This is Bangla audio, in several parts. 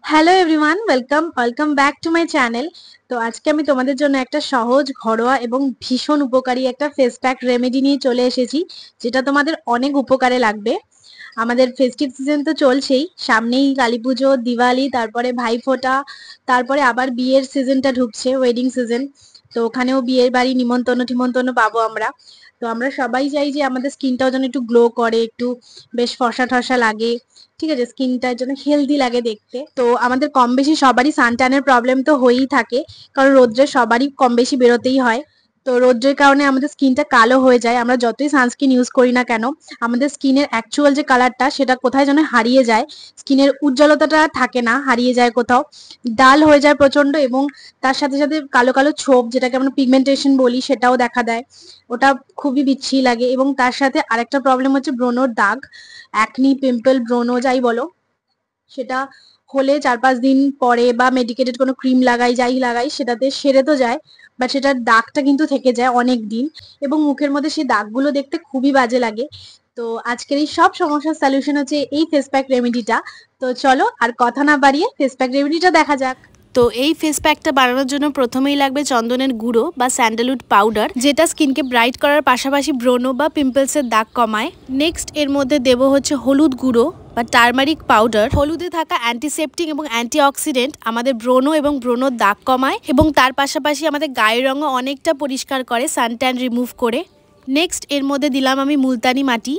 Hello everyone, welcome back to my channel. তো আজকে আমি তোমাদের জন্য একটা সহজ, ঘরোয়া এবং ভীষণ উপকারী একটা ফেস প্যাক রেমেডি নিয়ে চলে এসেছি, যেটা তোমাদের অনেক উপকারে লাগবে। আমাদের ফেস্টিভ সিজন তো চলছেই, সামনেই কালী পুজো, দিওয়ালি, তারপরে ভাইফোঁটা, তারপরে আবার বিয়ের সিজনটা ঢুকছে, ওয়েডিং সিজন। তো ওখানেও বিয়ের বাড়ি নিমন্ত্রণ পাবো আমরা। তো আমরা সবাই চাই যে আমাদের স্কিনটাও যেন একটু গ্লো করে, একটু বেশ ফর্সা ঠসা লাগে, ঠিক আছে, স্কিনটার জন্য হেলদি লাগে দেখতে। তো আমাদের কম বেশি সবারই সানট্যানের প্রবলেম তো হয়েই থাকে, কারণ রোদ্রে সবারই কম বেশি বেরোতেই হয়। তো রোদ্রের কারণে আমাদের স্কিনটা কালো হয়ে যায়, আমরা যতই সানস্ক্রিন ইউজ করি না কেন আমাদের স্কিনের অ্যাকচুয়াল যে কালারটা সেটা কোথায় যেন হারিয়ে যায়, স্কিনের উজ্জ্বলতাটা থাকে না, হারিয়ে যায় কোথাও, ডাল হয়ে যায় প্রচন্ড, এবং তার সাথে সাথে কালো কালো ছোপ, যেটাকে আমরা পিগমেন্টেশন বলি, সেটাও দেখা দেয়। ওটা খুবই বিচ্ছিরি লাগে। এবং তার সাথে আরেকটা প্রবলেম হচ্ছে ব্রণর দাগ, অ্যাকনি, পিম্পল, ব্রণ যাই বলো, সেটা হলে 4-5 দিন পরে বা মেডিকেটেড কোনো ক্রিম লাগাই, যাই লাগাই, সেটাতে সেরে তো যায়, বাট সেটার দাগটা কিন্তু থেকে যায় অনেক দিন, এবং মুখের মধ্যে সেই দাগগুলো দেখতে খুবই বাজে লাগে। তো আজকের এই সব সমস্যার সলিউশন হচ্ছে এই ফেস প্যাক রেমেডিটা। তো চলো আর কথা না বাড়িয়ে ফেস প্যাক রেমেডিটা দেখা যাক। তো এই ফেস প্যাকটা বানানোর জন্য প্রথমেই লাগবে চন্দনের গুঁড়ো বা স্যান্ডালউড পাউডার, যেটা স্কিনকে ব্রাইট করার পাশাপাশি ব্রণ বা পিম্পলসের দাগ কমায়। নেক্সট এর মধ্যে দেব হচ্ছে হলুদ গুঁড়ো বা টার্মারিক পাউডার। হলুদে থাকা অ্যান্টিসেপটিক এবং অ্যান্টিঅক্সিডেন্ট আমাদের ব্রণ এবং ব্রণর দাগ কমায়, এবং তার পাশাপাশি আমাদের গায়ের রঙও অনেকটা পরিষ্কার করে, সানট্যান রিমুভ করে। নেক্সট এর মধ্যে দিলাম আমি মুলতানি মাটি,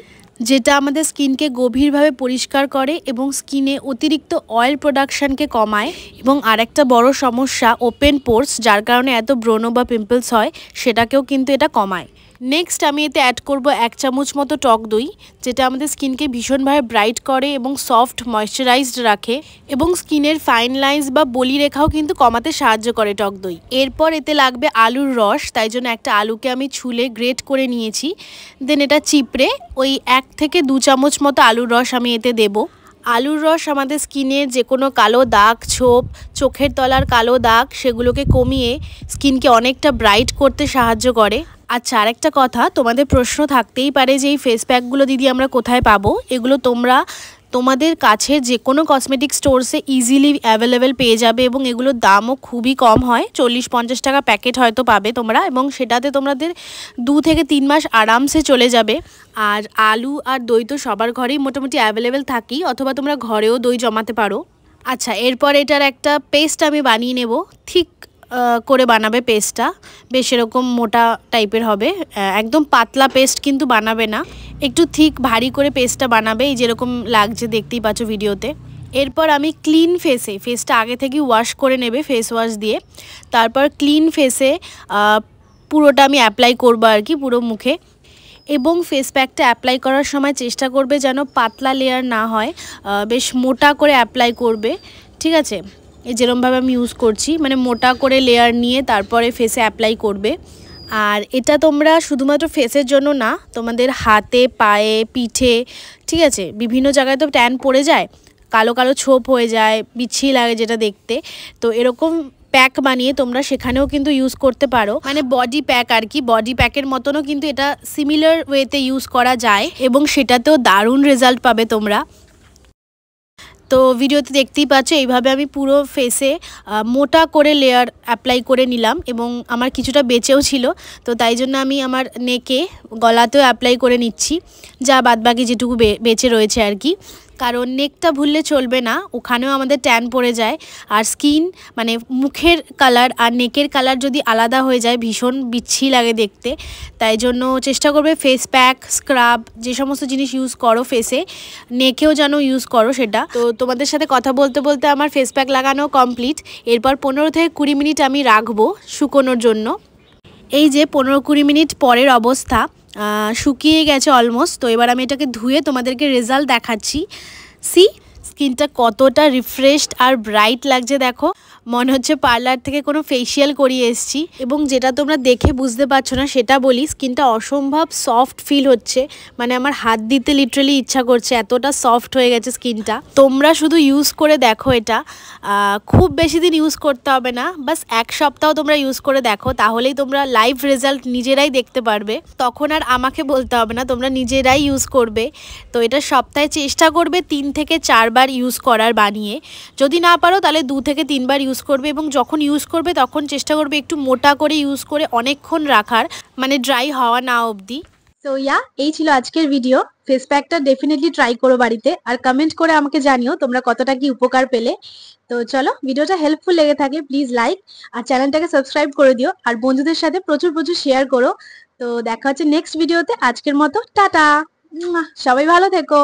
যেটা আমাদের স্কিনকে গভীরভাবে পরিষ্কার করে এবং স্কিনে অতিরিক্ত অয়েল প্রোডাকশানকে কমায়। এবং আরেকটা বড় সমস্যা ওপেন পোর্স, যার কারণে এত ব্রণ বা পিম্পলস হয়, সেটাকেও কিন্তু এটা কমায়। নেক্সট আমি এতে অ্যাড করব 1 চামচ মতো টক দই, যেটা আমাদের স্কিনকে ভীষণভাবে ব্রাইট করে এবং সফট ময়শ্চারাইজড রাখে, এবং স্কিনের ফাইন লাইন্স বা বলি রেখাও কিন্তু কমাতে সাহায্য করে টক দই। এরপর এতে লাগবে আলুর রস, তাই জন্য একটা আলুকে আমি ছুলে গ্রেট করে নিয়েছি। দেন এটা চিপড়ে ওই 1 থেকে 2 চামচ মতো আলুর রস আমি এতে দেবো। আলুর রস আমাদের স্কিনের যে কোনো কালো দাগ, ছোপ, চোখের তলার কালো দাগ, সেগুলোকে কমিয়ে স্কিনকে অনেকটা ব্রাইট করতে সাহায্য করে। আচ্ছা, আরেকটা কথা, তোমাদের প্রশ্ন থাকতেই পারে যে এই ফেস প্যাকগুলো দিদি আমরা কোথায় পাবো। এগুলো তোমরা তোমাদের কাছে যে কোনো কসমেটিক স্টোরসে ইজিলি অ্যাভেলেবেল পেয়ে যাবে, এবং এগুলোর দামও খুবই কম হয়, 40-50 টাকা প্যাকেট হয়তো পাবে তোমরা, এবং সেটাতে তোমাদের 2 থেকে 3 মাস আরামসে চলে যাবে। আর আলু আর দই তো সবার ঘরেই মোটামুটি অ্যাভেলেবেল থাকেই, অথবা তোমরা ঘরেও দই জমাতে পারো। আচ্ছা, এরপর এটার একটা পেস্ট আমি বানিয়ে নেব। ঠিক করে বানাবে পেস্টটা, বেশ এরকম মোটা টাইপের হবে, একদম পাতলা পেস্ট কিন্তু বানাবে না, একটু থিক ভারী করে পেস্টটা বানাবে, এই যেরকম লাগছে দেখতেই পাচ্ছ ভিডিওতে। এরপর আমি ক্লিন ফেসটা আগে থেকে ওয়াশ করে নেবে ফেস ওয়াশ দিয়ে, তারপর ক্লিন ফেসে পুরোটা আমি অ্যাপ্লাই করবো আর কি, পুরো মুখে। এবং ফেস প্যাকটা অ্যাপ্লাই করার সময় চেষ্টা করবে যেন পাতলা লেয়ার না হয়, বেশ মোটা করে অ্যাপ্লাই করবে, ঠিক আছে। এই যেরকমভাবে আমি ইউজ করছি, মানে মোটা করে লেয়ার নিয়ে তারপরে ফেসে অ্যাপ্লাই করবে। আর এটা তোমরা শুধুমাত্র ফেসের জন্য না, তোমাদের হাতে, পায়ে, পিঠে, ঠিক আছে, বিভিন্ন জায়গায় তো ট্যান পড়ে যায়, কালো কালো ছোপ হয়ে যায়, বিচ্ছিরি লাগে যেটা দেখতে। তো এরকম প্যাক বানিয়ে তোমরা সেখানেও কিন্তু ইউজ করতে পারো, মানে বডি প্যাক আর কি, বডি প্যাকের মতনও কিন্তু এটা সিমিলার ওয়েতে ইউজ করা যায়, এবং সেটাতেও দারুণ রেজাল্ট পাবে তোমরা। তো ভিডিওতে দেখতেই পাচ্ছ এইভাবে আমি পুরো ফেসে মোটা করে লেয়ার অ্যাপ্লাই করে নিলাম, এবং আমার কিছুটা বেঁচেও ছিল, তো তাই জন্য আমি আমার নেকে, গলাতেও অ্যাপ্লাই করে নিচ্ছি, যা বাদবাকি যেটুকু বেঁচে রয়েছে আর কি। কারণ নেকটা ভুললে চলবে না, ওখানেও আমাদের ট্যান পড়ে যায়, আর স্কিন মানে মুখের কালার আর নেকের কালার যদি আলাদা হয়ে যায় ভীষণ বিচ্ছিরি লাগে দেখতে। তাই জন্য চেষ্টা করবে ফেস প্যাক, স্ক্রাব, যে সমস্ত জিনিস ইউজ করো ফেসে, নেকেও যেন ইউজ করো সেটা। তো তোমাদের সাথে কথা বলতে বলতে আমার ফেস প্যাক লাগানো কমপ্লিট। এরপর 15 থেকে 20 মিনিট আমি রাখবো শুকোনোর জন্য। এই যে 15-20 মিনিট পরের অবস্থা, শুকিয়ে গেছে অলমোস্ট। তো এবার আমি এটাকে ধুয়ে তোমাদেরকে রেজাল্ট দেখাচ্ছি। স্কিনটা কতটা রিফ্রেশড আর ব্রাইট লাগছে দেখো, মনে হচ্ছে পার্লার থেকে কোনো ফেসিয়াল করিয়ে এসেছি। এবং যেটা তোমরা দেখে বুঝতে পারছো না সেটা বলি, স্কিনটা অসম্ভব সফট ফিল হচ্ছে, মানে আমার হাত দিতে লিটারালি ইচ্ছা করছে, এতটা সফট হয়ে গেছে স্কিনটা। তোমরা শুধু ইউজ করে দেখো, এটা খুব বেশি দিন ইউজ করতে হবে না, বাস 1 সপ্তাহ তোমরা ইউজ করে দেখো, তাহলেই তোমরা লাইভ রেজাল্ট নিজেরাই দেখতে পারবে। তখন আর আমাকে বলতে হবে না, তোমরা নিজেরাই ইউজ করবে। তো এটা সপ্তাহে চেষ্টা করবে 3 থেকে 4 বার ইউজ করার বানিয়ে। যদি না পারো তাহলে 2 থেকে 3 বার ইউজ করবে, এবং যখন ইউজ করবে তখন চেষ্টা করবে একটু মোটা করে ইউজ করে অনেকক্ষণ রাখার, মানে ড্রাই হওয়া না অবধি। তো এই ছিল আজকের ভিডিও। ফেস প্যাকটা ডেফিনেটলি ট্রাই করো বাড়িতে, আর কমেন্ট করে আমাকে জানিও তোমরা কতটা কি উপকার পেলে। তো চলো, ভিডিওটা হেল্পফুল লেগে থাকে প্লিজ লাইক আর চ্যানেলটাকে সাবস্ক্রাইব করে দিও, আর বন্ধুদের সাথে প্রচুর প্রচুর শেয়ার করো। তো দেখা হচ্ছে নেক্সট ভিডিওতে। আজকের মতো টাটা, সবাই ভালো থেকো।